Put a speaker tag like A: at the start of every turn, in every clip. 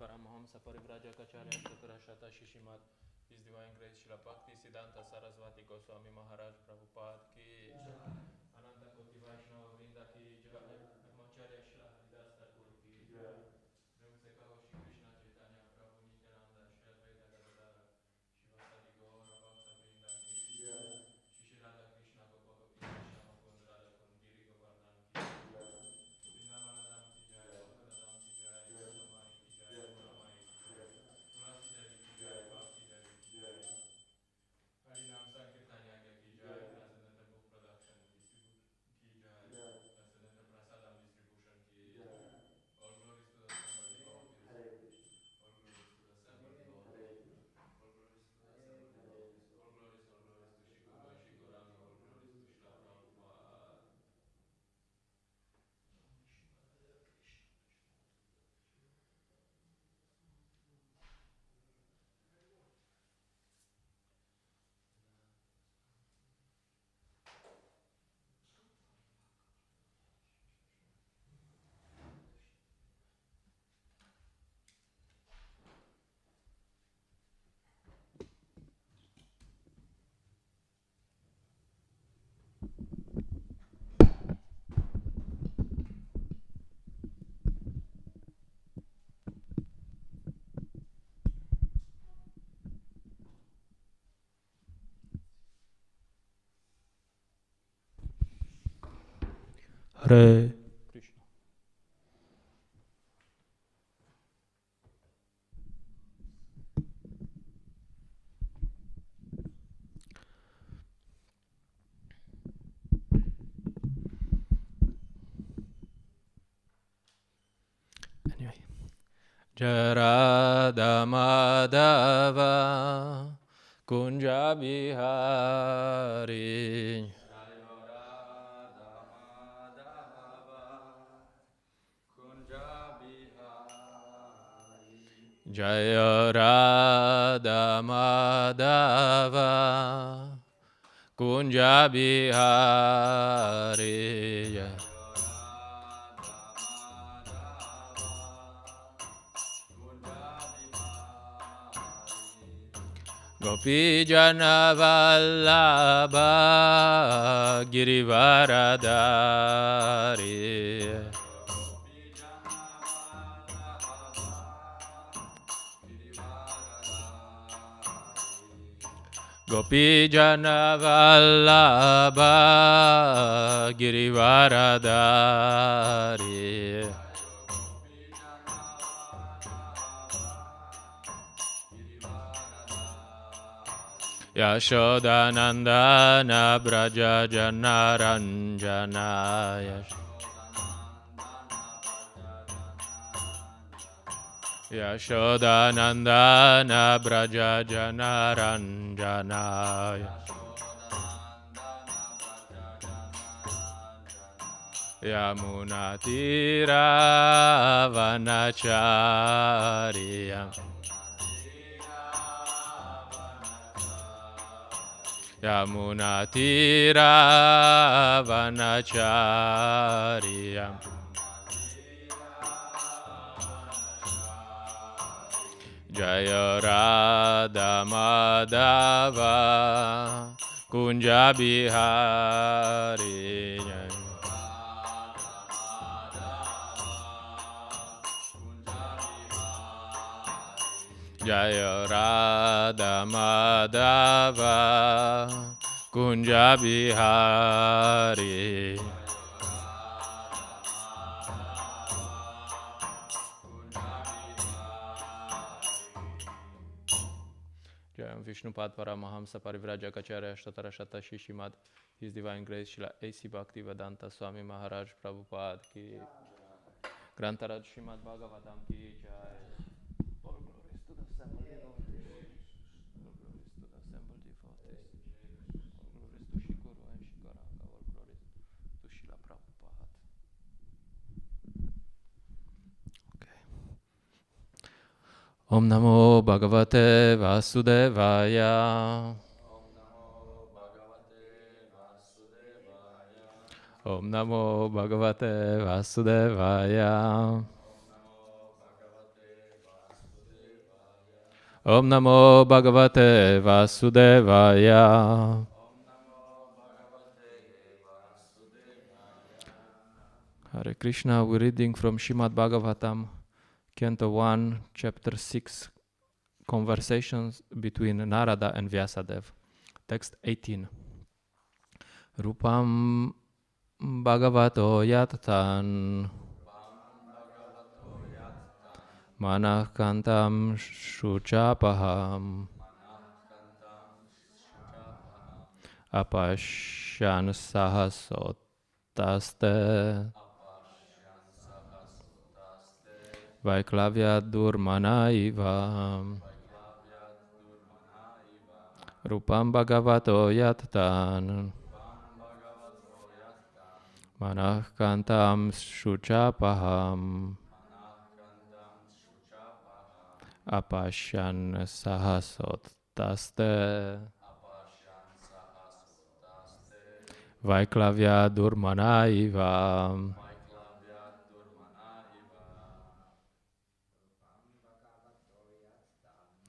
A: Paramahamsa Parivrajacharya Chaturashata Shishimat His Divine Grace Srila Bhakti Siddhanta Saraswati Goswami Maharaj Prabhupada Ki Ananta Koti Vaishnava Vrinda Ki Jai Brahmacharya Srila Haridas Thakur Ki Jai Prem Se Kaho Shri Krishna Chaitanya Prabhu Nityananda Shri Advaita Gadadara Shivasadi Gaura Bhakta Vrinda Ki Jai Shri Radha Krishna Gopa Gopi Krishna Mukunda Radha Giri Gopal Nam Ki Jai Vrindavan Dham Ki Jai Mathura Dham Ki Jai Brahmani Ki Jai Yamuna Mai Ki Jai Tulasi Devi Ki Jai Bhakti Devi Ki Jai Harinam Sankirtan Yagya Ki Jai Transcendental Book Production Ki Jai Transcendental Prasadam Distribution Ki Jai All glories to the assembled devotees All glories to the assembled devotees All glories to the assembled devotees All glories to Shri Guru and Shri Gauranga All glories to Srila Prabhupada Hare Krishna Hare Krishna. Anyway. Jarada Madhava Kunja Bihari Jaya Radha Madhava Kunja Bihari Jaya Gopi Jana Vallabha Girivaradari Gopi Jana Vallabha Girivaradari Yashodanandana Braja Janaranjana Yashodanandana Braja Janaranjana Yamuna Tira Vanacharya Yamuna Tira Vanacharya Jaya Radha Madhava Kunja Bihari Jaya Radha Madhava Kunja Bihari Jayam Vishnupad Paramahamsa Parivrajacharya Chaturashata Shishimat His Divine Grace Srila A.C. Bhakti Vedanta Swami Maharaj Prabhupada Ki Grantaraj Srimad Bhagavatam Ki Jai All glories to the assembled devotees All glories to the assembled devotees All glories to Shri Guru and Shri Gauranga All glories to Srila Prabhupada Okay. Om Namo Bhagavate Vasudevaya Om Namo Bhagavate Vasudevaya Om Namo Bhagavate Vasudevaya. Hare Krishna, we're reading from Srimad Bhagavatam, Canto 1, Chapter 6, Conversations between Narada and Vyasadev. Text 18. Rupam Bhagavato Yatatan Manah Kantam Shuchapaham Apashyan Sahasotaste Vaiklavya Durmanaiva Rupam Bhagavato Yatatan Manah Kantam Shuchapaham Apashyan Sahasotaste Vaiklavya Durmanaiva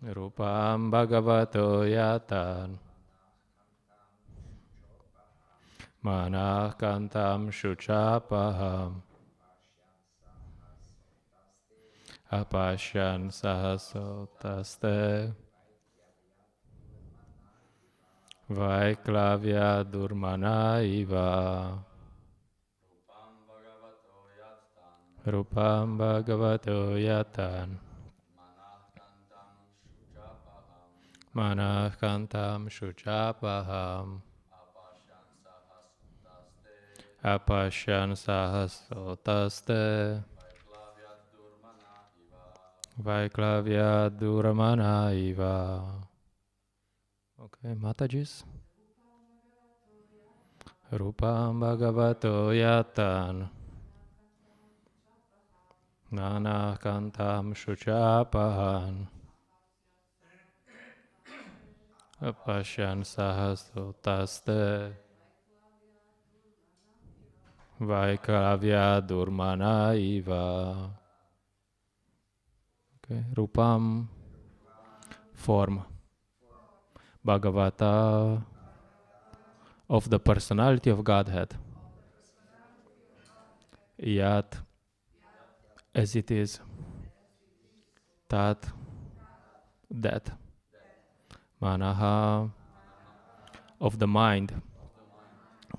A: Rupam Bhagavato Yatan Manah Kantam Shuchapaham Apashyan Sahasotaste Vaiklavya Durmanaiva Rupam Bhagavato Yatan Manah Kantam Shuchapaham Apashyan Sahasotaste Vaiklavya Durmanaiva. Okay, Matajis. Rupam Bhagavato Yatan Manah Kantam Shuchapaham Apashyan Sahasotaste Vaiklavya Durmanaiva. Okay. Rupam, form. Bhagavata, of the personality of Godhead. Yat, as it is. Tat, that. Manaha, of the mind.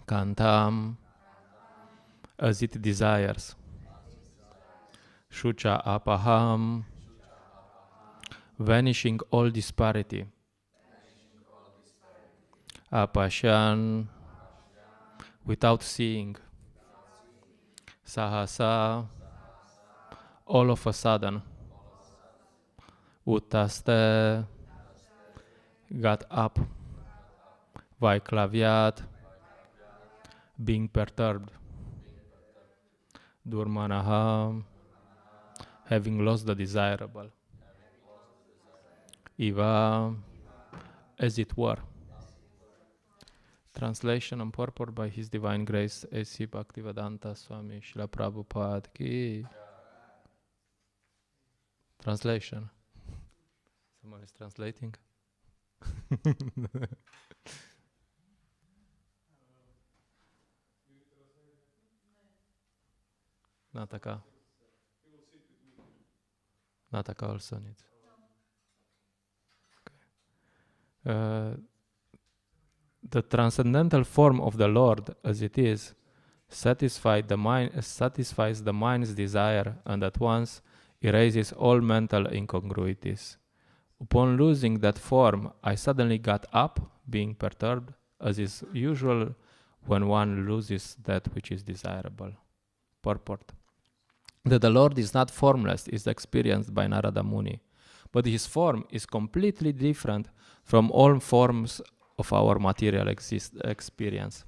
A: Kantam, as it desires. Shucha apaham, vanishing all disparity. Apashyan, without seeing. Sahasa, all of a sudden. Uttaste, got up. Vaiklavyat, being perturbed. Durmanaha, having lost the desirable. Iva, as it were. Translation and purport by His Divine Grace A.C. Bhaktivedanta Swami Srila Prabhupada ki. Translation. Someone is translating. Nataka. Nataka also needs. Okay. The transcendental form of the Lord, as it is, satisfies the mind's desire and at once erases all mental incongruities. Upon losing that form, I suddenly got up, being perturbed, as is usual when one loses that which is desirable. Purport. That the Lord is not formless is experienced by Narada Muni, but his form is completely different from all forms of our material experience.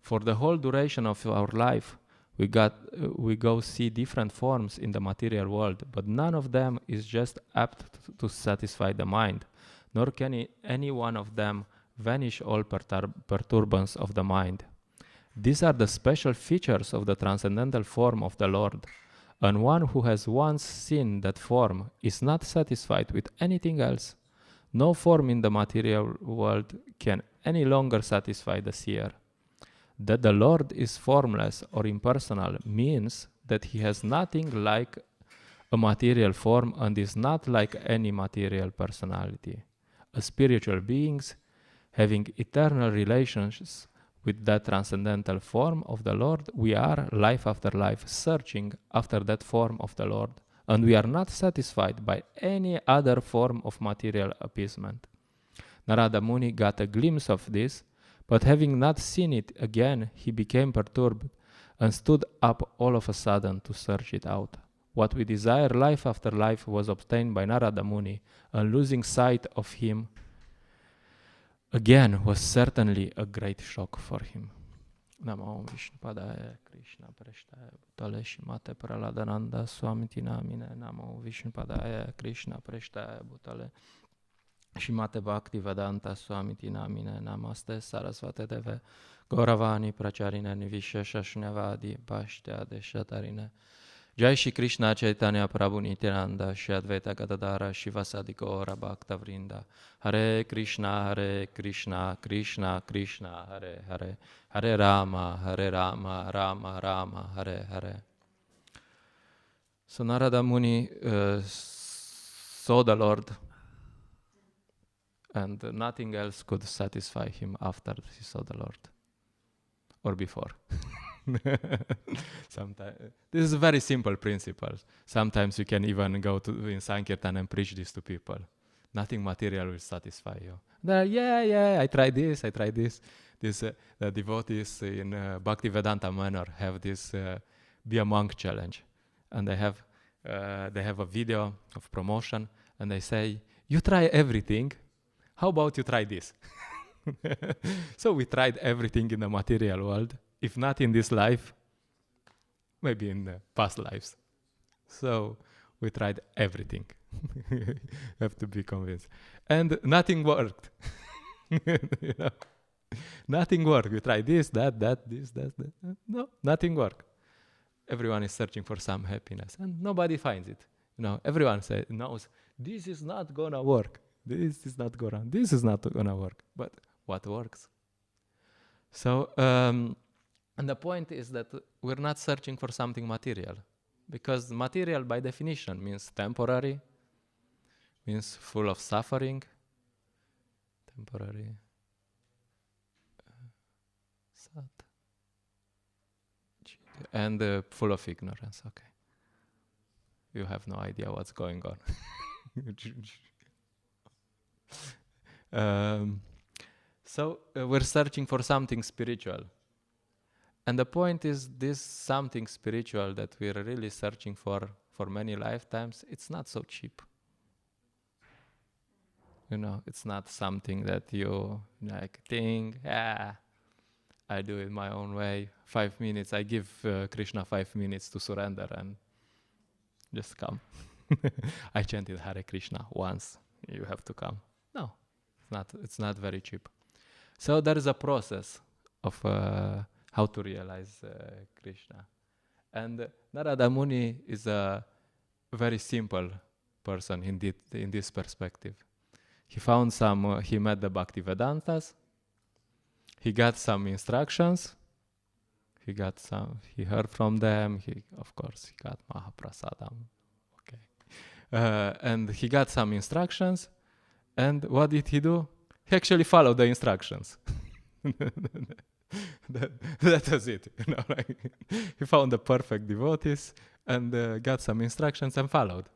A: For the whole duration of our life, we go see different forms in the material world, but none of them is just apt to satisfy the mind, nor can any one of them vanish all perturbance of the mind. These are the special features of the transcendental form of the Lord. And one who has once seen that form is not satisfied with anything else. No form in the material world can any longer satisfy the seer. That the Lord is formless or impersonal means that he has nothing like a material form and is not like any material personality. As spiritual beings, having eternal relations with that transcendental form of the Lord, we are, life after life, searching after that form of the Lord, and we are not satisfied by any other form of material appeasement. Narada Muni got a glimpse of this, but having not seen it again, he became perturbed and stood up all of a sudden to search it out. What we desire life after life was obtained by Narada Muni, and losing sight of him again was certainly a great shock for him. Namo Vishnupadaya Krishna Prashtaya Bhutale Shimate Praladananda Swamiti Namine Namo Vishnupadaya Krishna Prashtaya Bhutale Shimate Bhakti Vedanta Swamiti Namine Namaste Sarasvate Deve Gauravani Pracharine Nivisheshashnavadi Pashtya Deshatarine Jai Shri Krishna Chaitanya Prabhu Nityananda Shri Advaita Gadadara Shivasadi Gaura Bhakta Vrinda Hare Krishna Krishna Krishna Hare Hare Hare Rama Rama Rama Hare Hare. So Narada Muni saw the Lord, and nothing else could satisfy him after he saw the Lord, or before. Sometimes this is a very simple principle. Sometimes you can even go to in Sankirtan and preach this to people. Nothing material will satisfy you. I tried this. The devotees in Bhaktivedanta manner have this be a monk challenge, and they have a video of promotion, and they say, you try everything, how about you try this? So we tried everything in the material world. If not in this life, maybe in the past lives. So we tried everything. You have to be convinced. And nothing worked. You know? Nothing worked. We tried this, that. No, nothing worked. Everyone is searching for some happiness, and nobody finds it. You know, everyone knows this is not gonna work. This is not gonna work. But what works? So, and the point is that we're not searching for something material, because material by definition means temporary, means full of suffering, temporary, sad, and full of ignorance. Okay. You have no idea what's going on. So we're searching for something spiritual. And the point is, this something spiritual that we're really searching for many lifetimes, it's not so cheap. You know, it's not something that you think, I do it my own way. 5 minutes, I give Krishna 5 minutes to surrender and just come. I chanted Hare Krishna once, you have to come. No, it's not very cheap. So there is a process of how to realize Krishna. And Narada Muni is a very simple person in this perspective. He found he met the Bhaktivedantas, he got some instructions, he heard from them, of course, he got Mahaprasadam, okay. And he got some instructions, and what did he do? He actually followed the instructions. That was it. You know, he found the perfect devotees and got some instructions and followed.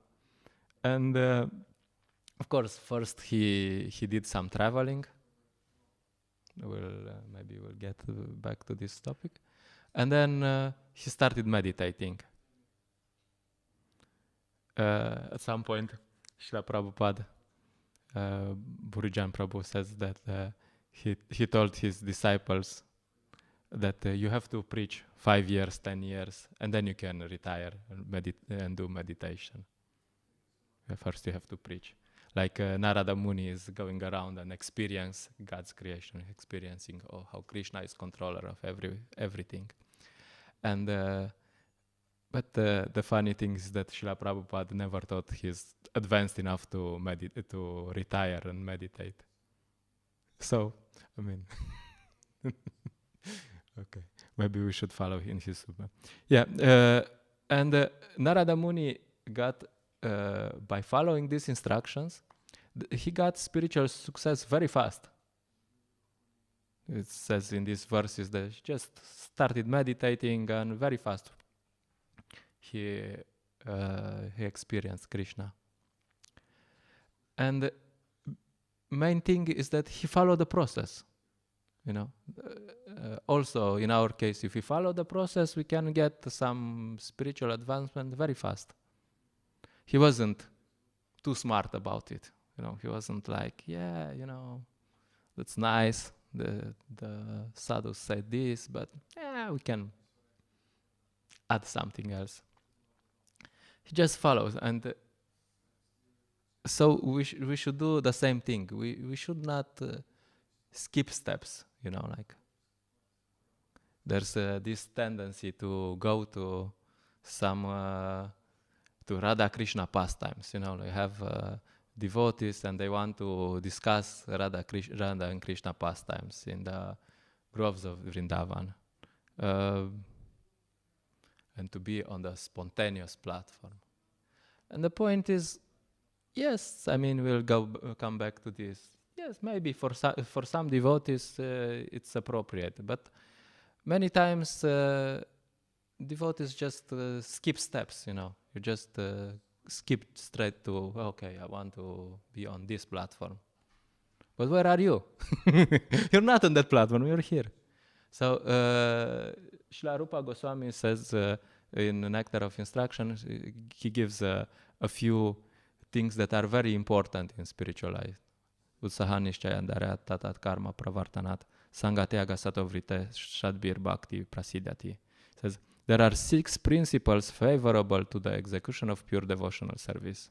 A: And of course, first he did some traveling. Maybe we'll get back to this topic. And then he started meditating. At some point, Srila Prabhupada, Burijan Prabhu says that he told his disciples that you have to preach 5 years, 10 years, and then you can retire and do meditation. First you have to preach. Like Narada Muni is going around and experience God's creation, experiencing how Krishna is controller of everything. And But the funny thing is that Srila Prabhupada never thought he's advanced enough to retire and meditate. So, I mean, okay, maybe we should follow in his. Yeah, and Narada Muni got, by following these instructions, he got spiritual success very fast. It says in these verses that he just started meditating and very fast he experienced Krishna. And the main thing is that he followed the process. Also, in our case, if we follow the process, we can get some spiritual advancement very fast. He wasn't too smart about it. He wasn't like, that's nice. The sadhus said this, but we can add something else. He just follows, and so we should do the same thing. We should not skip steps. Like there's this tendency to go to some to Radha Krishna pastimes. They have devotees and they want to discuss Radha and Krishna pastimes in the groves of Vrindavan, and to be on the spontaneous platform. And the point is, yes, we'll come back to this. Yes, maybe for some devotees it's appropriate, but many times devotees just skip steps. You just skip straight to, okay, I want to be on this platform. But where are you? You're not on that platform, you're here. So Srila Rupa Goswami says in the Nectar of Instruction, he gives a few things that are very important in spiritual life. Utsahanishchayandarya tatat karma pravartanat sangatyaga satovrite shadbir bhakti prasidati. Says, there are 6 principles favorable to the execution of pure devotional service.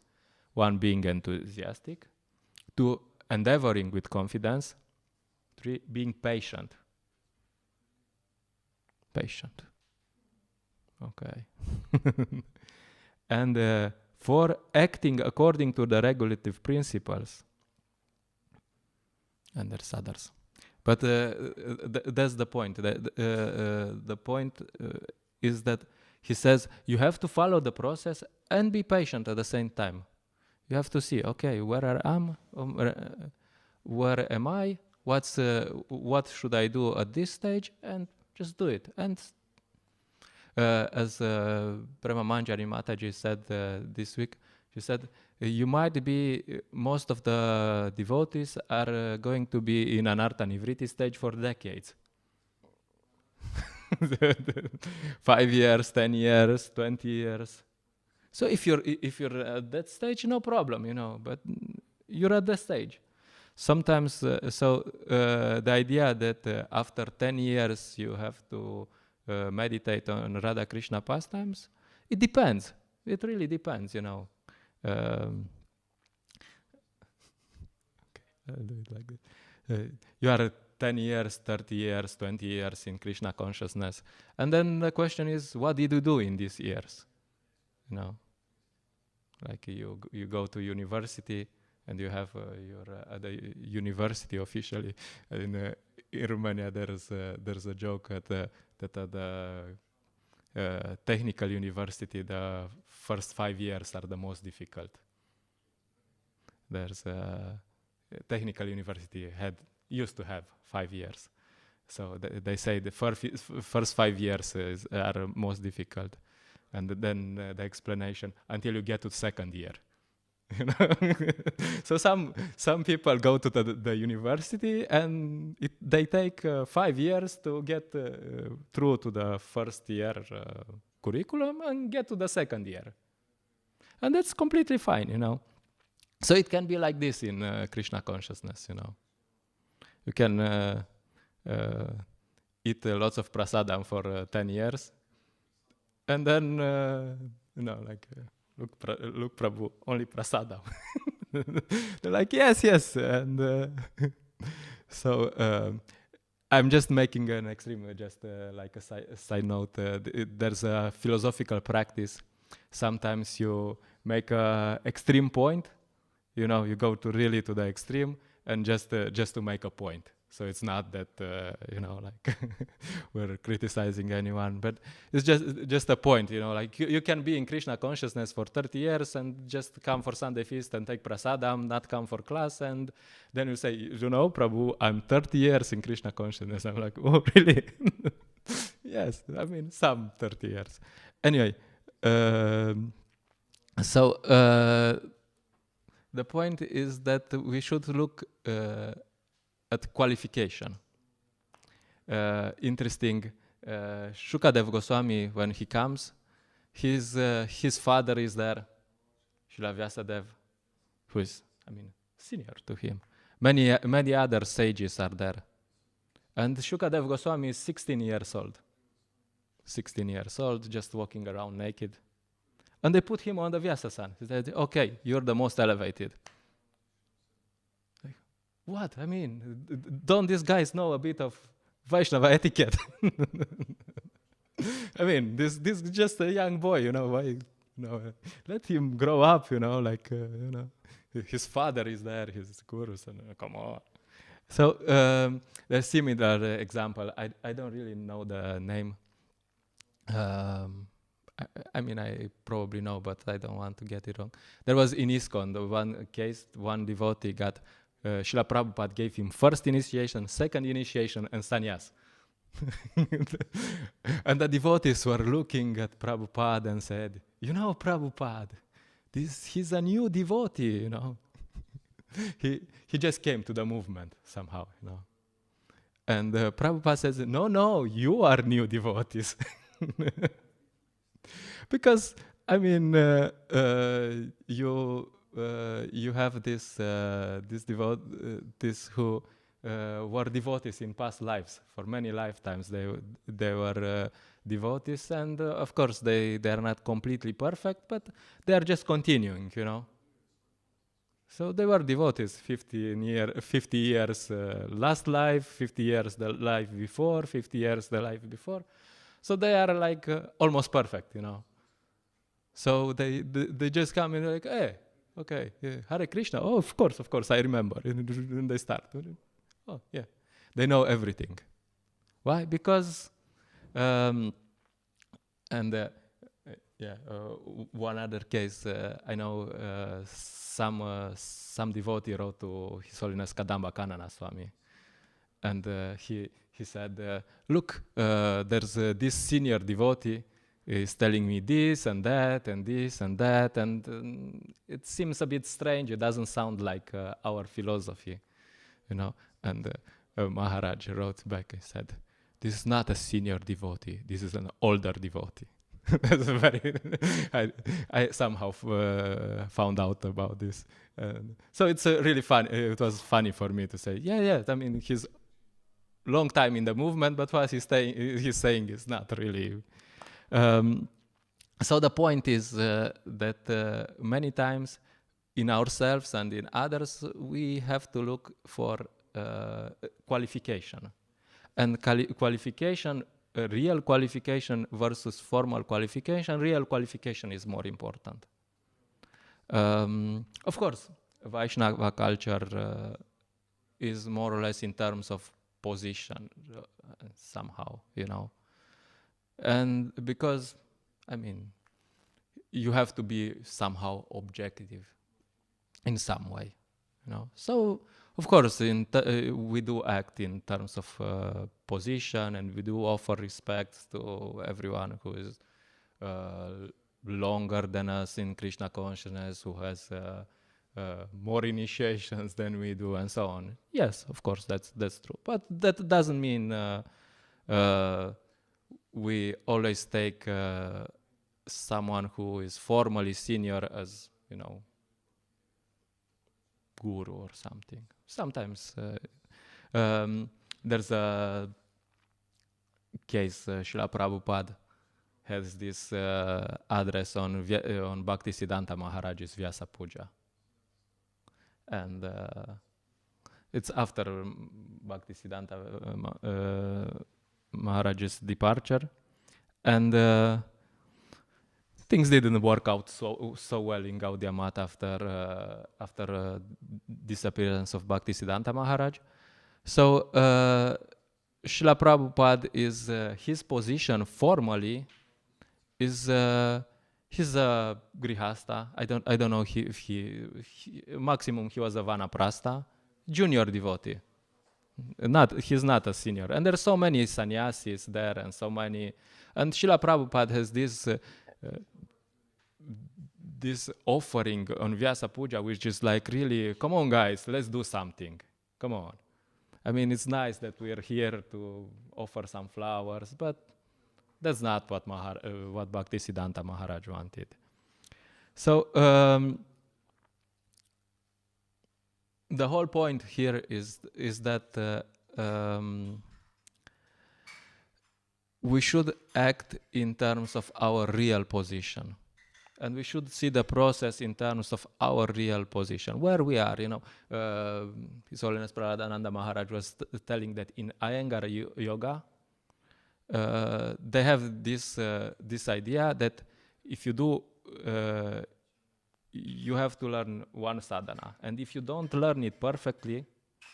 A: 1, being enthusiastic. 2, endeavoring with confidence. 3, being patient. Patient. Okay. And 4, acting according to the regulative principles. And there's others. But that's the point. The point is that he says you have to follow the process and be patient at the same time. You have to see, okay, where am I? What should I do at this stage? And just do it. And as Prema Manjari Mataji said this week, she said, you might be, most of the devotees are going to be in Anartha Nivriti stage for decades. 5 years, 10 years, 20 years. So if you're at that stage, no problem, but you're at that stage. Sometimes, the idea that after 10 years you have to meditate on Radha Krishna pastimes, it depends. It really depends, Okay, I'll do it like this. You are 10 years, 30 years, 20 years in Krishna consciousness. And then the question is, what did you do in these years? Like you go to university and you have you're at the university officially. In Romania, there's a joke that at the technical university, the first 5 years are the most difficult. There's a technical university used to have 5 years. So they say the first 5 years are most difficult. And then the explanation until you get to second year. So some people go to the university and they take 5 years to get through to the first year curriculum and get to the second year. And that's completely fine, So it can be like this in Krishna consciousness, You can eat lots of prasadam for 10 years. And then, look, Prabhu, only prasadam. They're like, yes. And
B: I'm just making an extreme, just like a side note. There's a philosophical practice. Sometimes you make a extreme point, you know, you go to really to the extreme, and just to make a point. So it's not that you know, like we're criticizing anyone, but it's just a point, you know, like you can be in Krishna consciousness for 30 years and just come for Sunday feast and take prasadam, not come for class, and then you say, you know, Prabhu, I'm 30 years in Krishna consciousness. I'm like, oh, really? Yes, I mean, some 30 years. Anyway, so the point is that we should look at qualification. Interesting, Shukadev Goswami, when he comes, his father is there, Srila Vyasadev, who is, I mean, senior to him. Many other sages are there. And Shukadev Goswami is 16 years old. 16 years old, just walking around naked. And they put him on the Vyasasan. He said, okay, you're the most elevated. Like, what? I mean, don't these guys know a bit of Vaishnava etiquette? I mean, this is just a young boy, you know, why, you know, let him grow up, you know, like, you know, his father is there, his gurus, and come on. So there's similar example. I don't really know the name. I mean, I probably know, but I don't want to get it wrong. There was in ISKCON, the one case, one devotee got, Srila Prabhupada gave him first initiation, second initiation, and sannyas. And the devotees were looking at Prabhupada and said, you know, Prabhupada, he's a new devotee, you know. He just came to the movement somehow, you know. And Prabhupada says, no, you are new devotees. Because, I mean, you have this devotees who were devotees in past lives. For many lifetimes they were devotees, and of course they are not completely perfect, but they are just continuing, you know. So they were devotees 50 years last life, 50 years the life before, 50 years the life before. So they are like almost perfect, you know. So they just come and they're like, hey, okay, yeah, Hare Krishna. Oh, of course, I remember. And they start. Oh, yeah. They know everything. Why? Because, one other case, I know some devotee wrote to His Holiness Kadamba Kanana Swami. And he said, look, there's this senior devotee is telling me this and that and this and that, and it seems a bit strange. It doesn't sound like our philosophy, you know. And Maharaj wrote back and said, this is not a senior devotee. This is an older devotee. That's very. I somehow found out about this. So it's really fun. It was funny for me to say, yeah. I mean, he's long time in the movement, but what he's saying is not really. So the point is that many times in ourselves and in others, we have to look for qualification. And qualification, real qualification versus formal qualification, real qualification is more important. Of course, Vaishnava culture is more or less in terms of position somehow, you know. And because, I mean, you have to be somehow objective in some way, you know. So, of course, we do act in terms of position, and we do offer respect to everyone who is longer than us in Krishna consciousness, who has more initiations than we do, and so on. Yes, of course, that's true. But that doesn't mean we always take someone who is formally senior as, you know, guru or something. Sometimes there's a case, Srila Prabhupada has this address on Bhaktisiddhanta Maharaj's Vyasa Puja. And It's after Bhaktisiddhanta Maharaj's departure, and things didn't work out so well in Gaudiya Math after disappearance of Bhaktisiddhanta Maharaj. So Srila Prabhupada is his position formally is he's a grihasta. I don't know if he maximum he was a vanaprastha, junior devotee. He's not a senior. And there's so many sannyasis there and so many. And Srila Prabhupada has this offering on Vyasa Puja, which is like really, come on guys, let's do something. Come on. I mean, it's nice that we're here to offer some flowers, but that's not what Bhaktisiddhanta Maharaj wanted. So the whole point here is that we should act in terms of our real position. And we should see the process in terms of our real position, where we are, His Holiness Praladananda Maharaj was telling that in Iyengar yoga, they have this idea that if you do, you have to learn one sadhana. And if you don't learn it perfectly,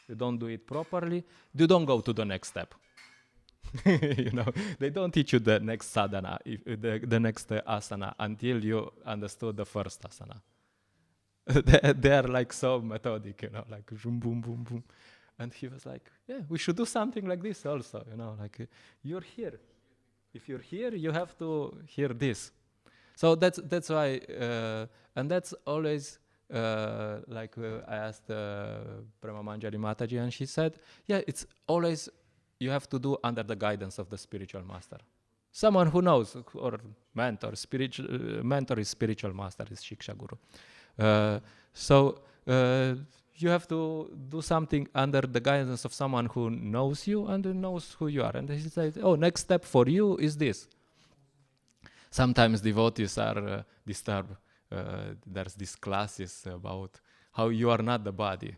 B: you don't do it properly, you don't go to the next step. They don't teach you the next sadhana, the next asana, until you understood the first asana. They are like so methodic, like boom, boom, boom, boom. And he was like, yeah, we should do something like this also, like you're here. If you're here, you have to hear this. So that's why, and that's always, I asked Prema Manjari Mataji, and she said, yeah, it's always, you have to do under the guidance of the spiritual master. Someone who knows, or mentor is spiritual master, is Shiksha Guru. So you have to do something under the guidance of someone who knows you and knows who you are. And he said, oh, next step for you is this. Sometimes devotees are disturbed. There's these classes about how you are not the body.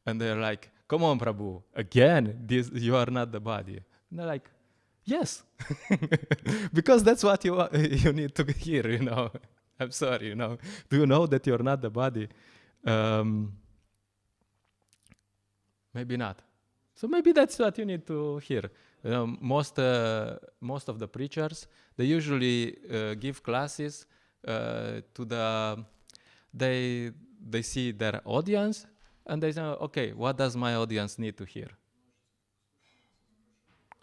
B: And they're like, come on, Prabhu, again, you are not the body. And they're like, yes, because that's what you need to hear, I'm sorry, Do you know that you're not the body? Maybe not. So maybe that's what you need to hear. Most of the preachers, they usually give classes they see their audience, and they say, okay, what does my audience need to hear?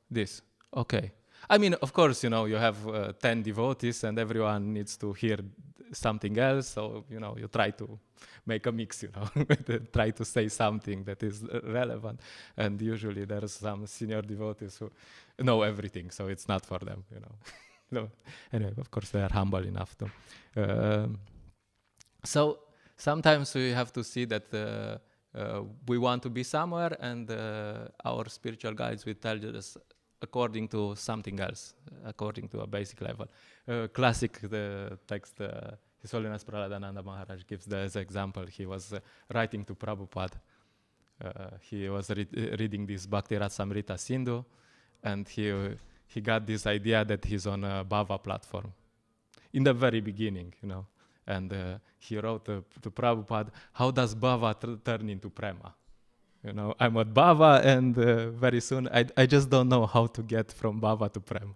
B: This. Okay. I mean, of course, you have 10 devotees and everyone needs to hear something else. So, you try to make a mix, try to say something that is relevant. And usually there's some senior devotees who know everything. So it's not for them, No. Anyway, of course, they are humble enough to. So sometimes we have to see that we want to be somewhere, and our spiritual guides will tell us according to something else, according to a basic level. Classic text, His Holiness Praladananda Maharaj gives as example. He was writing to Prabhupada. He was reading this Bhakti Rasamrita Sindhu, and he got this idea that he's on a Bhava platform in the very beginning, And he wrote to Prabhupada, how does Bhava turn into Prema? I'm at Bhava, and very soon I just don't know how to get from Bhava to Prema.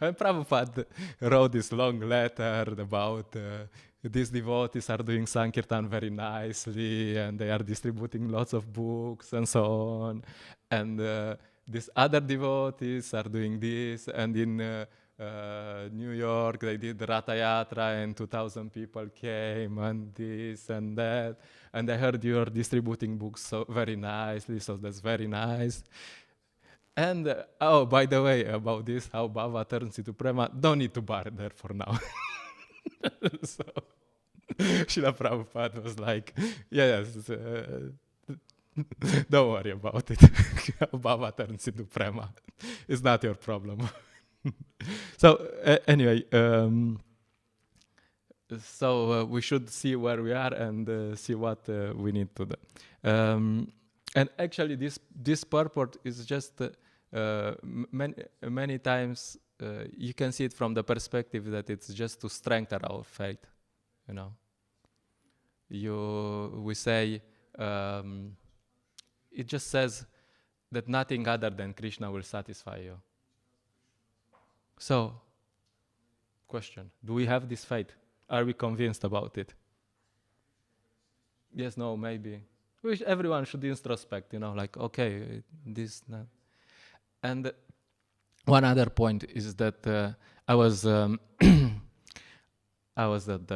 B: And Prabhupada wrote this long letter about these devotees are doing Sankirtan very nicely, and they are distributing lots of books and so on. And these other devotees are doing this, and in New York, they did Ratha Yatra, and 2,000 people came, and this and that. And I heard you're distributing books so very nicely, so that's very nice. And, by the way, about this, how Bhava turns into Prema, don't need to bother for now. So, Srila Prabhupada was like, yes, don't worry about it. How Bhava turns into Prema. It's not your problem. So anyway, So we should see where we are and see what we need to do. And actually, this purport is just many times you can see it from the perspective that it's just to strengthen our faith. You know, we say it just says that nothing other than Krishna will satisfy you. So, question: do we have this faith? Are we convinced about it? Yes, no, maybe. Everyone should introspect, you know, like, okay, this, that. And one other point is that I was at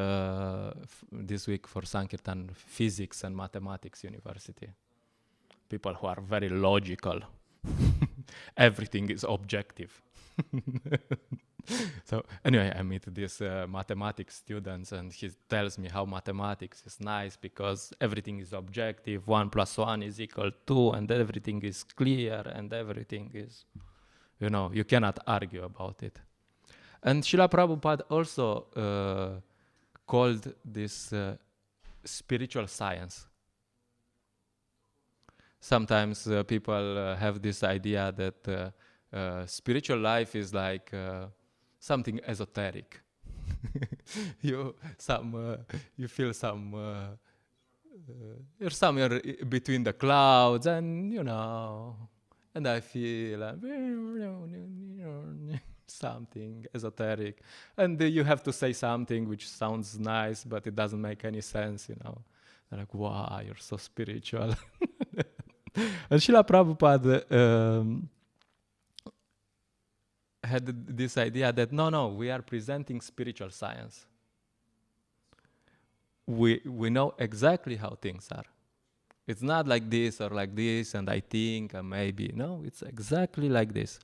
B: this week for Sankirtan Physics and Mathematics University. People who are very logical. Everything is objective. So anyway, I meet these mathematics students, and he tells me how mathematics is nice because everything is objective, 1 + 1 = 2, and everything is clear, and everything is, you know, you cannot argue about it. And Srila Prabhupada also called this spiritual science. Sometimes people have this idea that spiritual life is like something esoteric. You feel you're somewhere between the clouds, and you know, and I feel something esoteric, and you have to say something which sounds nice, but it doesn't make any sense, you know. They're like, wow, you're so spiritual. And Srila Prabhupada had this idea that no, we are presenting spiritual science. We know exactly how things are. It's not like this or like this, and I think, and maybe. No, it's exactly like this.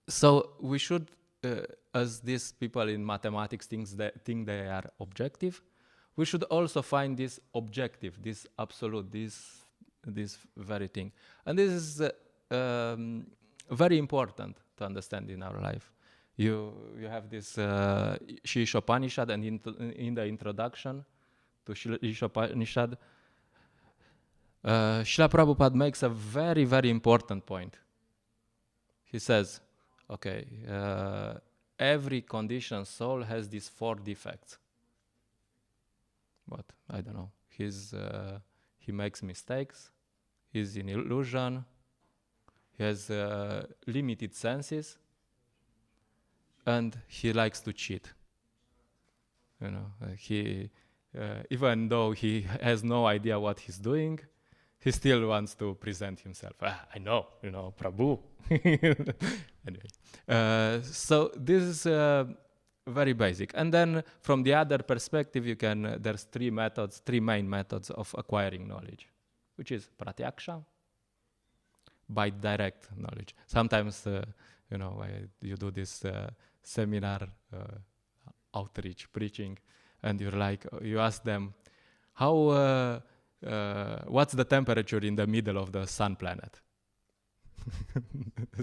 B: So we should, as these people in mathematics think they are objective, we should also find this objective, this absolute, this very thing. And this is very important to understand in our life. You have this Ishopanishad, and in the introduction to Ishopanishad, Srila Prabhupada makes a very, very important point. He says, okay, every conditioned soul has these 4 defects. But I don't know. He makes mistakes. He's in illusion. He has limited senses, and he likes to cheat. You know, he even though he has no idea what he's doing, he still wants to present himself. I know, you know, Prabhu. Anyway, so this is very basic. And then from the other perspective, you can. There's 3 main methods of acquiring knowledge, which is pratyaksha, by direct knowledge. Sometimes, you know, you do this seminar, outreach, preaching, and you ask them, what's the temperature in the middle of the sun planet?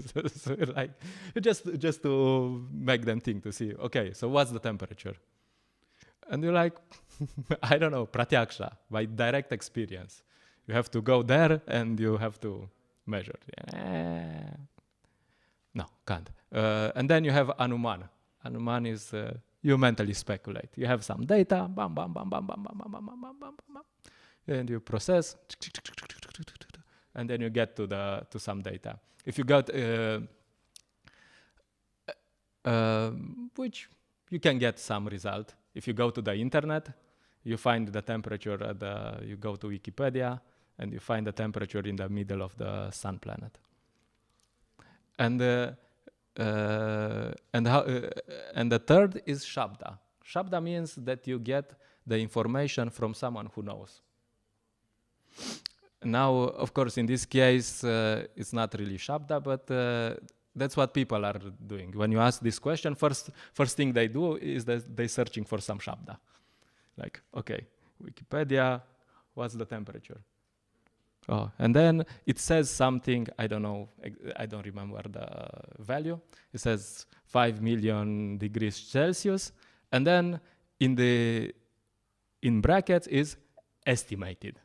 B: So like, just to make them think, to see, okay, so what's the temperature? And you're like, I don't know, pratyaksha, by direct experience. You have to go there and you have to measure. No, can't. And then you have Anuman. Anuman is you mentally speculate. You have some data, bam, bam, bam, bam, bam, bam, bam, bam, bam, bam, bam, bam, and you process, and then you get to some data. If you got which you can get some result. If you go to the internet, you find the temperature you go to Wikipedia, and you find the temperature in the middle of the sun planet. And the third is shabda. Shabda means that you get the information from someone who knows. Now, of course, in this case, it's not really shabda, but that's what people are doing. When you ask this question, first thing they do is that they're searching for some shabda. Like, okay, Wikipedia, what's the temperature? Oh, and then it says something, I don't know, I don't remember the value. It says 5 million degrees Celsius, and then in brackets is estimated.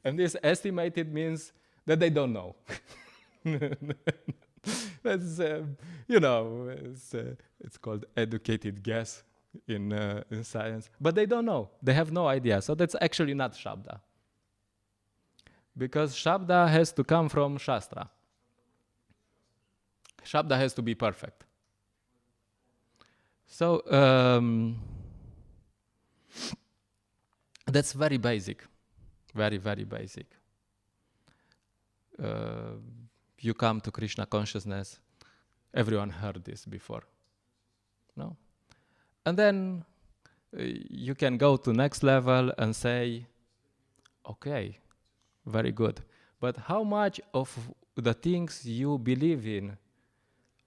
B: And this estimated means that they don't know. That's, it's called educated guess in science, but they don't know. They have no idea. So that's actually not shabda, because shabda has to come from shastra. Shabda has to be perfect. So that's very basic, very, very basic. You come to Krishna consciousness, everyone heard this before, no? And then you can go to next level and say, okay, very good. But how much of the things you believe in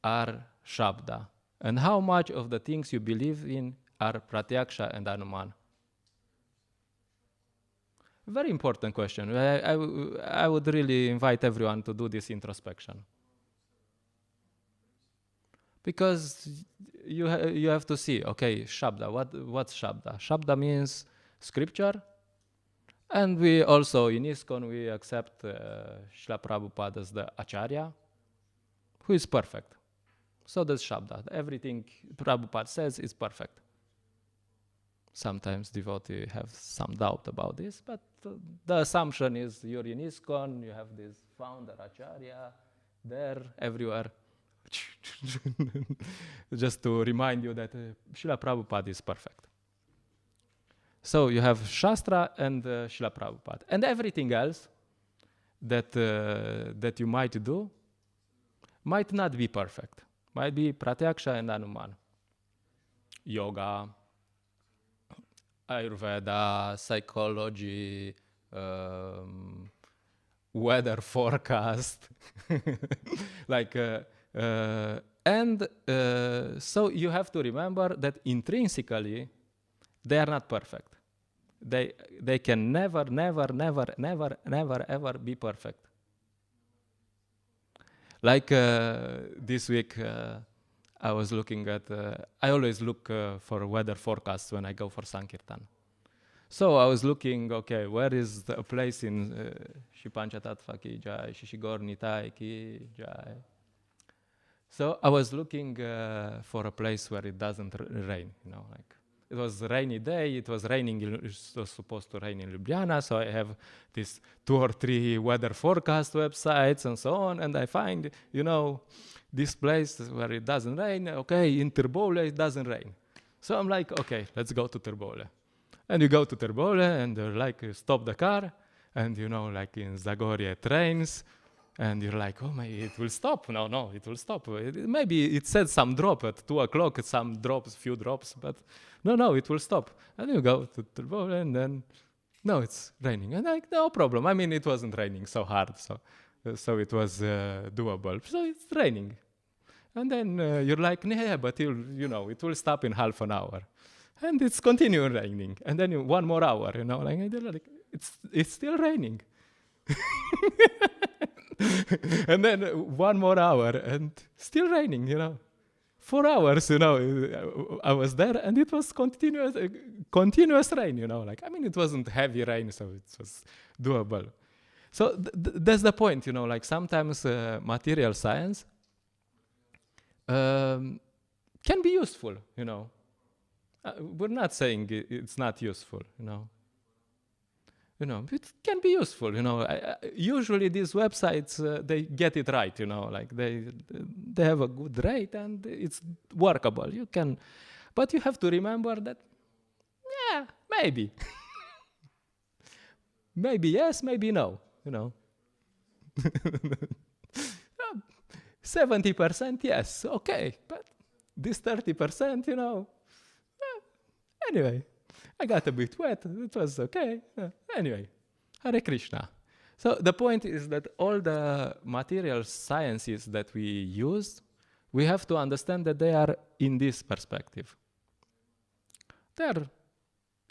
B: are shabda? And how much of the things you believe in are pratyaksha and anuman? Very important question. I would really invite everyone to do this introspection. Because you have to see, okay, shabda, what's shabda? Shabda means scripture, and we also, in ISKCON, we accept Srila Prabhupada as the Acharya, who is perfect. So that's shabda. Everything Prabhupada says is perfect. Sometimes devotees have some doubt about this, but the assumption is you're in ISKCON, you have this founder Acharya there, everywhere. Just to remind you that Srila Prabhupada is perfect. So you have Shastra and Srila Prabhupada. And everything else that you might do might not be perfect. Might be Pratyaksha and Anuman. Yoga, Ayurveda, psychology, weather forecast. So you have to remember that intrinsically they are not perfect. They can never ever be perfect. Like this week, I was looking at. I always look for weather forecasts when I go for Sankirtan. So I was looking, okay, where is a place in Shipancha Tattva ki jai, Shishigor Nitai ki jai. So I was looking for a place where it doesn't rain, like it was a rainy day, it was supposed to rain in Ljubljana, so I have these 2 or 3 weather forecast websites and so on, and I find, this place where it doesn't rain, okay, in Târboule it doesn't rain. So I'm like, okay, let's go to Târboule. And you go to Târboule and you stop the car, and like in Zagorje it rains, and you're like, oh my, it will stop. No, it will stop. Maybe it said some drop at 2 o'clock, some drops, few drops, but no, it will stop. And you go to Târboule and then, no, it's raining. And like, no problem. I mean, it wasn't raining so hard, so it was doable. So it's raining. And then you're like, yeah, but it will stop in half an hour. And it's continuing raining. And then 1 more hour, like it's still raining. And then 1 more hour and still raining, 4 hours, I was there and it was continuous rain, it wasn't heavy rain, so it was doable. So that's the point, like sometimes material science can be useful, We're not saying it's not useful, it can be useful, usually these websites, they get it right, like they have a good rate and it's workable. But you have to remember that, yeah, maybe. Maybe yes, maybe no, 70% yes, okay, but this 30%, anyway. I got a bit wet, it was okay. Anyway, Hare Krishna. So the point is that all the material sciences that we use, we have to understand that they are in this perspective. They are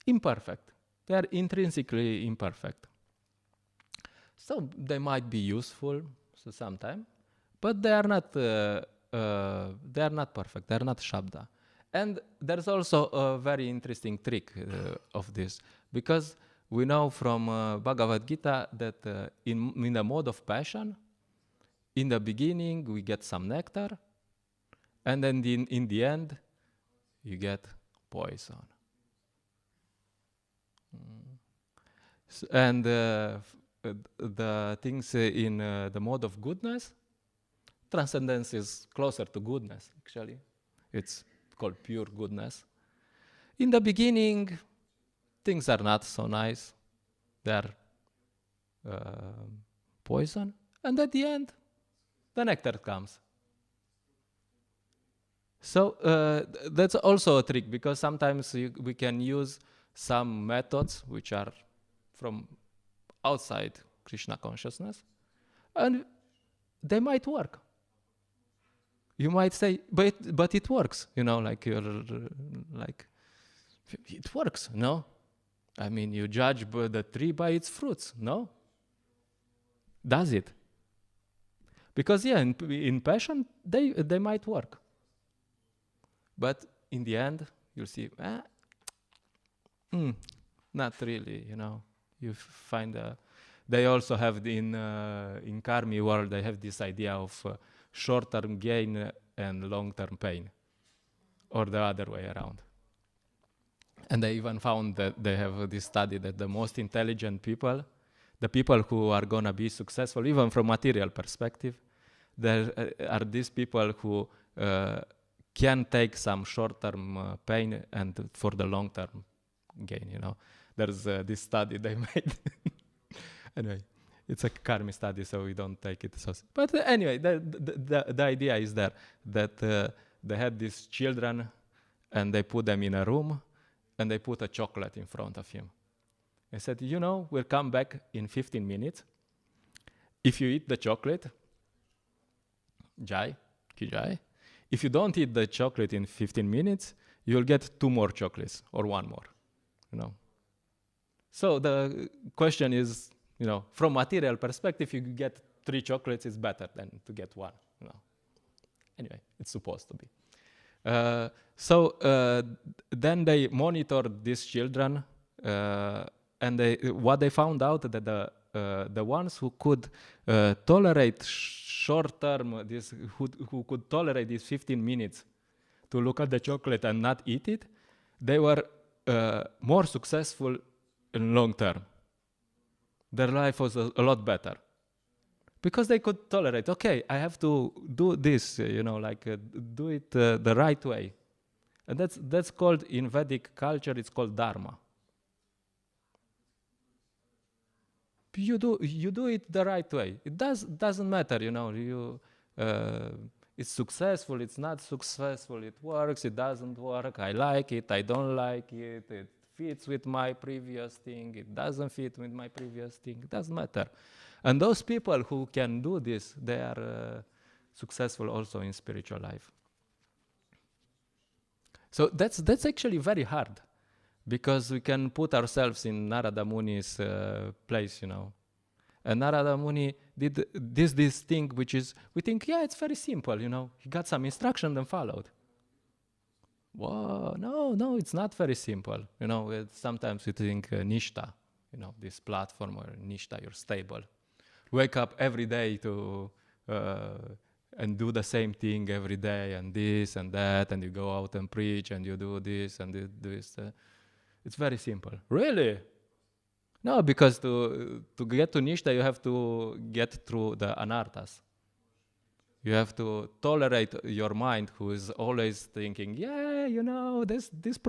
B: imperfect. They are intrinsically imperfect. So they might be useful sometime, but they are not perfect. They are not shabda. And there's also a very interesting trick of this, because we know from Bhagavad Gita that in the mode of passion, in the beginning we get some nectar, and then in the end you get poison. And the things in the mode of goodness, transcendence is closer to goodness, actually. It's called pure goodness. In the beginning, things are not so nice. They're poison. And at the end, the nectar comes. So that's also a trick, because sometimes we can use some methods which are from outside Krishna consciousness, and they might work. You might say, but it works, like it works, no? I mean, you judge the tree by its fruits, no? Does it? Because in passion they might work, but in the end you'll see, not really, You find they also have in Karmi world, they have this idea of short-term gain and long-term pain, or the other way around. And they even found that they have this study that the most intelligent people, the people who are going to be successful, even from material perspective, there are these people who can take some short-term pain and for the long-term gain, There's this study they made. Anyway, it's a Karmi study, so we don't take it so. But anyway, the idea is there that they had these children, and they put them in a room, and they put a chocolate in front of him. They said, we'll come back in 15 minutes. If you eat the chocolate, Jai, ki Jai. If you don't eat the chocolate in 15 minutes, you'll get 2 more chocolates, or 1 more, So the question is, from material perspective, you get 3 chocolates, it's better than to get 1. Anyway, it's supposed to be. So then they monitored these children, and what they found out that the ones who could tolerate short-term, who could tolerate these 15 minutes to look at the chocolate and not eat it, they were more successful in long term. Their life was a lot better, because they could tolerate, okay, I have to do this, do it the right way. And that's called, in Vedic culture, it's called dharma. You do it the right way. It doesn't matter, it's successful, it's not successful, it works, it doesn't work, I like it, I don't like it, it fits with my previous thing, it doesn't fit with my previous thing, it doesn't matter. And those people who can do this, they are successful also in spiritual life. So that's actually very hard, because we can put ourselves in Narada Muni's place, And Narada Muni did this thing which is, we think, it's very simple, He got some instruction and followed. Whoa, no, it's not very simple. Sometimes we think Nishta, this platform where Nishta, you're stable. Wake up every day to and do the same thing every day, and this and that, and you go out and preach, and you do this and this. It's very simple. Really? No, because to get to Nishta, you have to get through the anarthas. You have to tolerate your mind, who is always thinking, this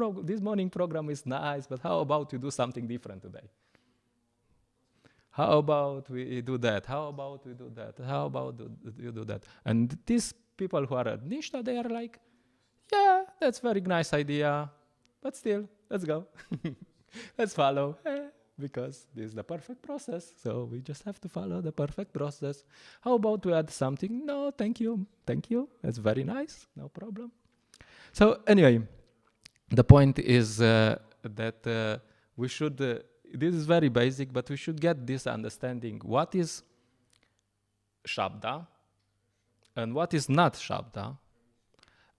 B: morning program is nice, but how about you do something different today? How about we do that? How about we do that? How about you do that? And these people who are at Nishta, they are like, that's a very nice idea, but still, let's go. Let's follow. Because this is the perfect process, so we just have to follow the perfect process. How about we add something? No, thank you. That's very nice, no problem. So anyway, the point is that we should this is very basic, but we should get this understanding. What is shabda and what is not shabda,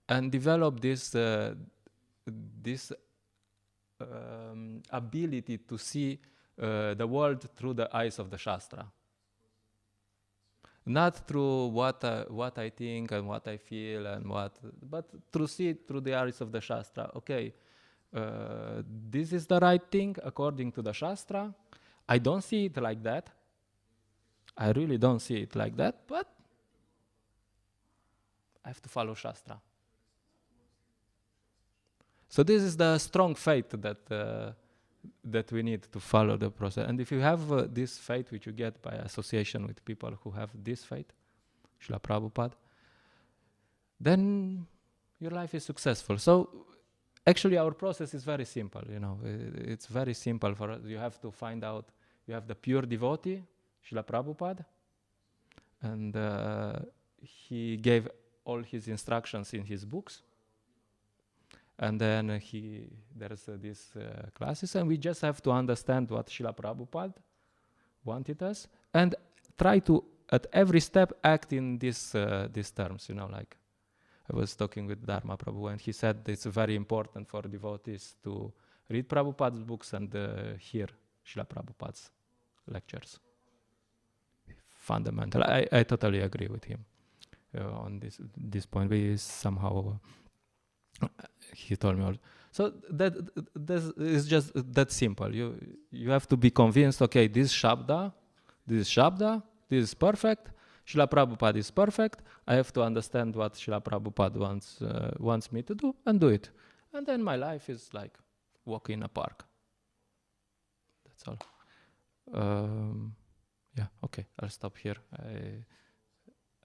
B: and develop this ability to see the world through the eyes of the Shastra. Not through what I think and what I feel but to see it through the eyes of the Shastra. Okay, this is the right thing according to the Shastra. I don't see it like that. I really don't see it like that, but I have to follow Shastra. So this is the strong faith that we need to follow the process. And if you have this faith, which you get by association with people who have this faith, Srila Prabhupada, then your life is successful. So actually our process is very simple, it's very simple for us. You have to find out, you have the pure devotee, Srila Prabhupada, and he gave all his instructions in his books. And then there's these classes, and we just have to understand what Srila Prabhupada wanted us, and try to, at every step, act in these terms. Like I was talking with Dharma Prabhu, and he said it's very important for devotees to read Prabhupada's books and hear Srila Prabhupada's lectures. Fundamental. I totally agree with him on this point. We somehow... he told me all. So that is just that simple. You have to be convinced, okay, this is shabda, this is perfect, Srila Prabhupada is perfect, I have to understand what Srila Prabhupada wants me to do and do it. And then my life is like walking in a park. That's all. Yeah, okay, I'll stop here.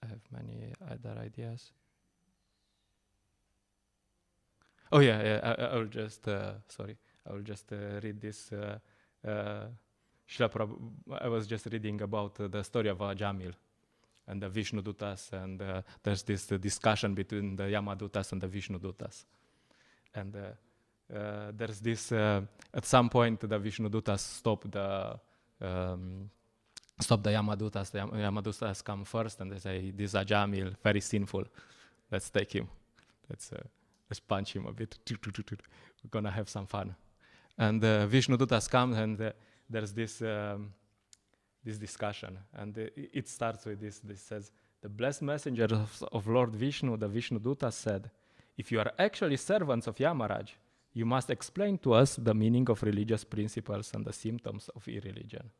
B: I have many other ideas. Oh yeah, I will just, I will just read this. I was just reading about the story of Jamil and the Vishnu Dutas, and there's this discussion between the Yamadutas and the Vishnu Dutas. And there's this, at some point the Vishnu Dutas stop the Yamadutas. The Yamadutas come first and they say, this is Jamil, very sinful, let's take him. Let's punch him a bit. We're gonna have some fun. And Vishnu Dutas come, and there's this discussion, and it starts with this. This says, the blessed messenger of Lord Vishnu, the Vishnu Dutas, said, if you are actually servants of Yamaraj, you must explain to us the meaning of religious principles and the symptoms of irreligion.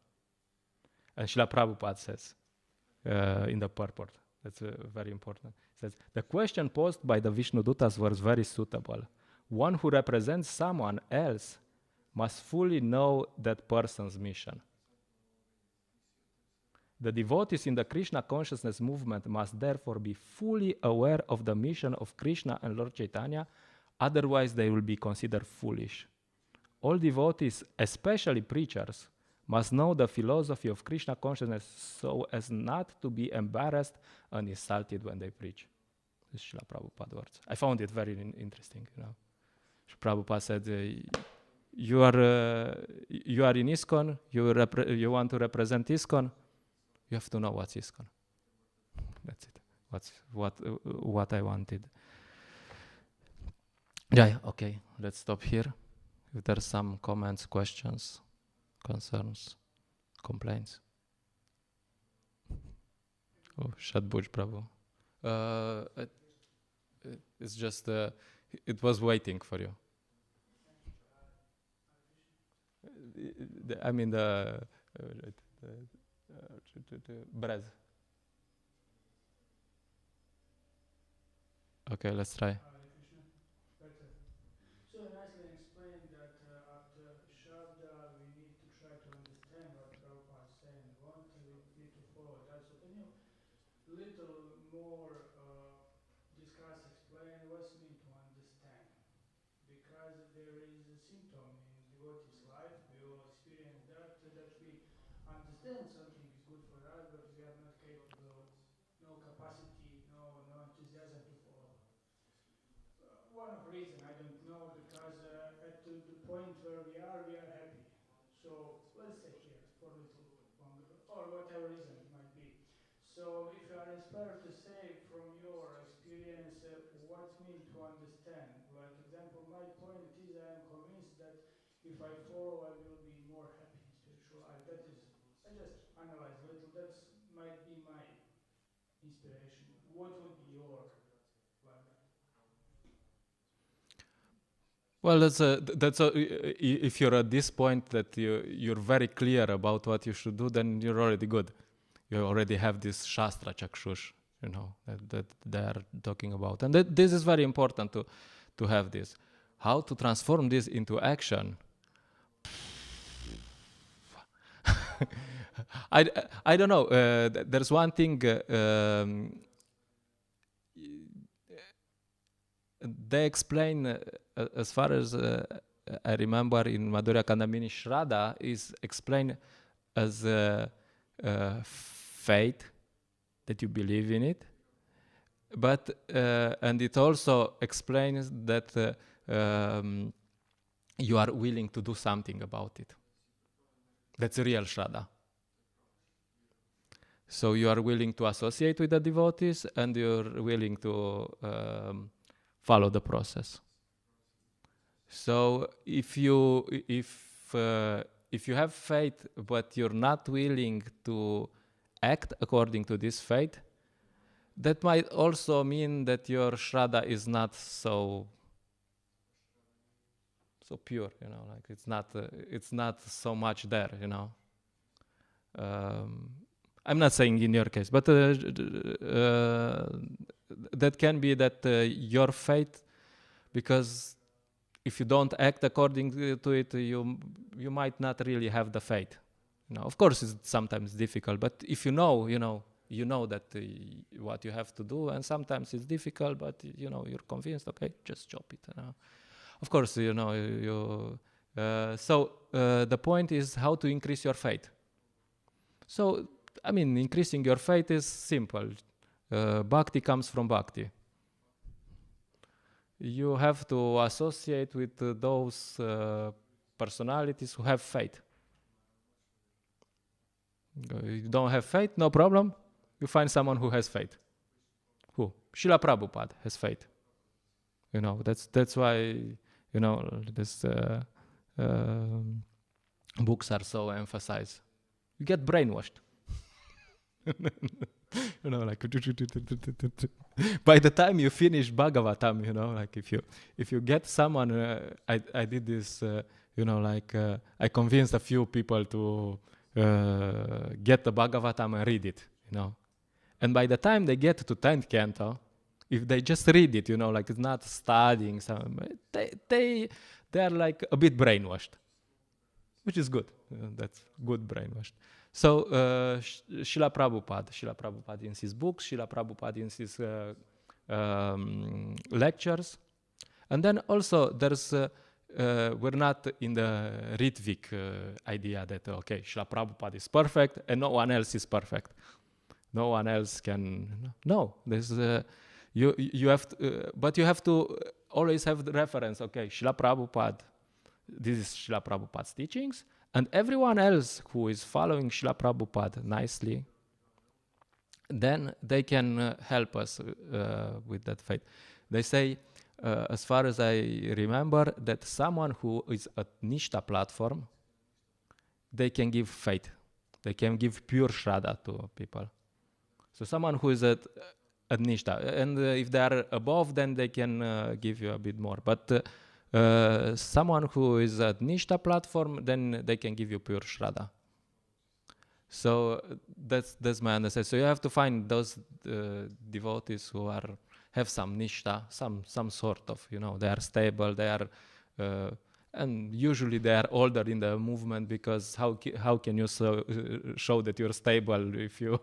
B: And Srila Prabhupada says in the purport, that's very important. It says, the question posed by the Vishnu Dutas was very suitable. One who represents someone else must fully know that person's mission. The devotees in the Krishna consciousness movement must therefore be fully aware of the mission of Krishna and Lord Chaitanya, otherwise they will be considered foolish. All devotees, especially preachers, must know the philosophy of Krishna consciousness so as not to be embarrassed and insulted when they preach. This is Srila Prabhupada words. I found it very interesting. Prabhupada said, you are in ISKCON, you want to represent ISKCON, you have to know what's ISKCON. That's it. What I wanted. Yeah, okay, let's stop here. If there's some comments, questions, concerns, complaints. Oh, Shadbhuj Prabhu. It's just, it was waiting for you. I mean the bread. Okay, let's try.
C: So nicely explained that after Shabda we need to try to understand what Prabhupada is saying. We need to follow that. So can you little more discuss, explain what's mean to understand? Because there is a symptom in devotee's life, we all experience that we understand something is good for us, but we are not capable, no capacity, no enthusiasm to follow. One of reason I don't know, because at the point where we are happy. So reason it might be. So if you are inspired to say from your experience what mean to understand, like example, my point is I am convinced that if I follow, I will be more happy in spiritual life. That is, I just analyze a little. That's might be my inspiration. What would be your like that?
B: Well, if you're at this point that you're very clear about what you should do, then you're already good. You already have this Shastra Chakshush, that they are talking about. And this is very important to have this. How to transform this into action? I don't know. There's one thing they explain, as far as I remember in Madhurya Kandamini, Shraddha is explained as faith, that you believe in it, but and it also explains that you are willing to do something about it. That's real Shraddha. So you are willing to associate with the devotees, and you're willing to follow the process. So if you have faith but you're not willing to act according to this faith, that might also mean that your Shraddha is not so pure, like it's not so much there, I'm not saying in your case, but that can be that your faith, because if you don't act according to it, you might not really have the faith. Of course, it's sometimes difficult, but if you know that what you have to do, and sometimes it's difficult, but you're convinced. Okay, just chop it. Of course, so the point is how to increase your faith. So, increasing your faith is simple. Bhakti comes from bhakti. You have to associate with those personalities who have faith. You don't have faith, no problem. You find someone who has faith. Who? Srila Prabhupada has faith. That's why this books are so emphasized. You get brainwashed. Like by the time you finish Bhagavatam, like if you get someone, I did this, I convinced a few people to get the Bhagavatam and read it, and by the time they get to 10th canto, if they just read it, like it's not studying, they are like a bit brainwashed, which is good. That's good brainwashed. So Srila Prabhupada in his books, Srila Prabhupada in his lectures, and then also there's we're not in the Ritvik idea that okay, Srila Prabhupada is perfect and no one else is perfect. No one else can. No, there's you have to, but you have to always have the reference. Okay, Srila Prabhupada. This is Srila Prabhupada's teachings. And everyone else who is following Srila Prabhupada nicely, then they can help us with that faith. They say, as far as I remember, that someone who is at Nishta platform, they can give faith. They can give pure Shraddha to people. So someone who is at Nishta, and if they are above, then they can give you a bit more. But someone who is at Nishta platform, then they can give you pure Shraddha. So that's my understanding. So you have to find those devotees who have some Nishta, some sort of, they are stable, they are, and usually they are older in the movement, because how can you show that you're stable if you,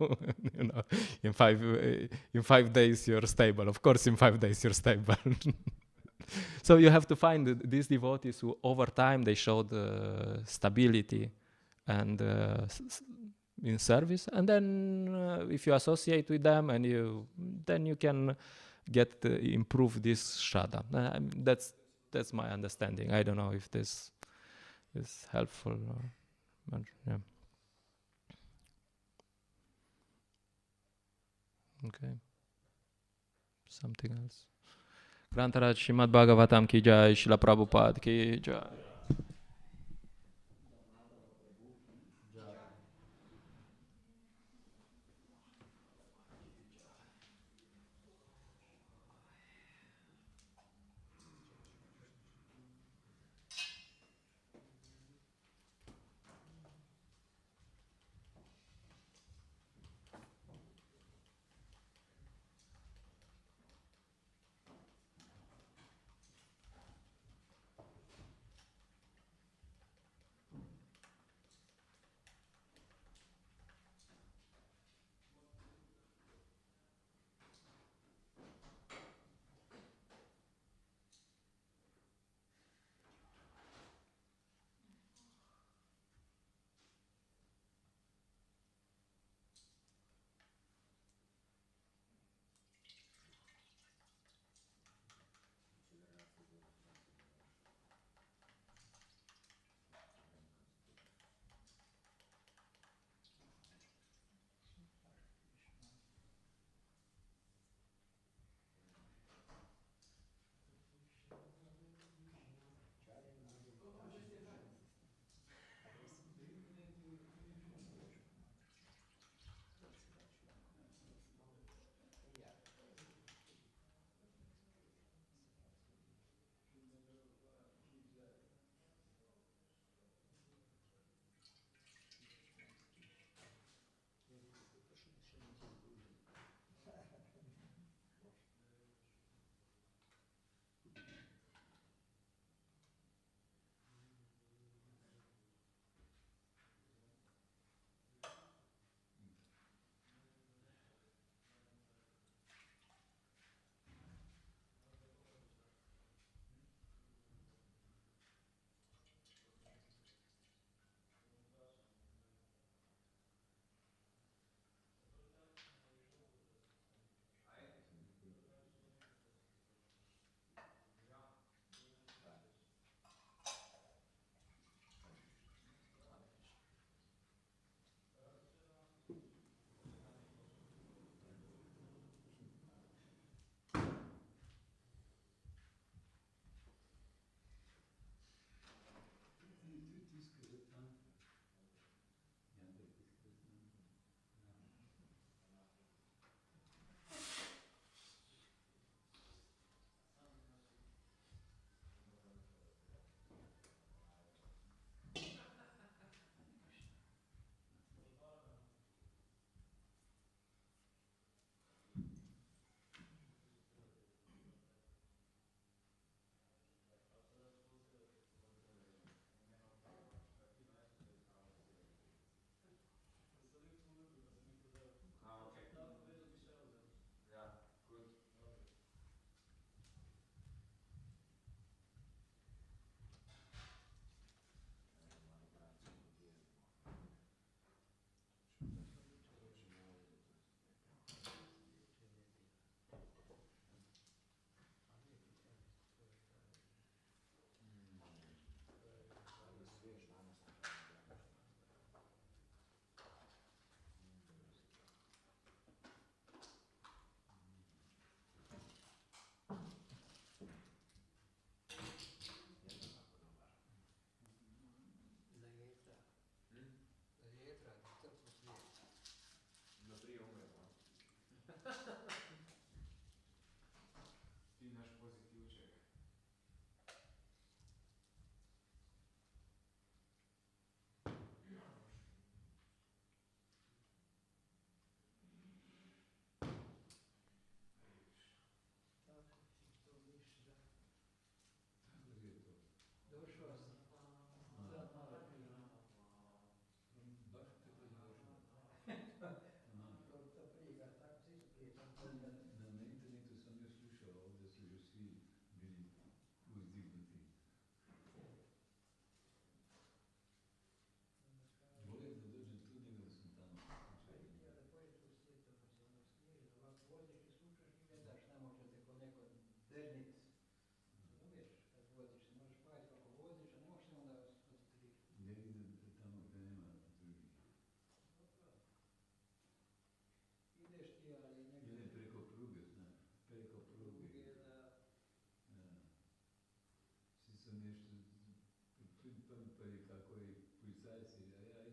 B: in 5 days you're stable? Of course, in 5 days you're stable. So you have to find these devotees who, over time, they showed stability and in service, and then if you associate with them, and then you can get improve this Shraddha. That's my understanding. I don't know if this is helpful. Yeah. Okay. Something else. Grantaraj Srimad Bhagavatam ki jai, Srila Prabhupada ki jai.
D: по никакой пульсации, а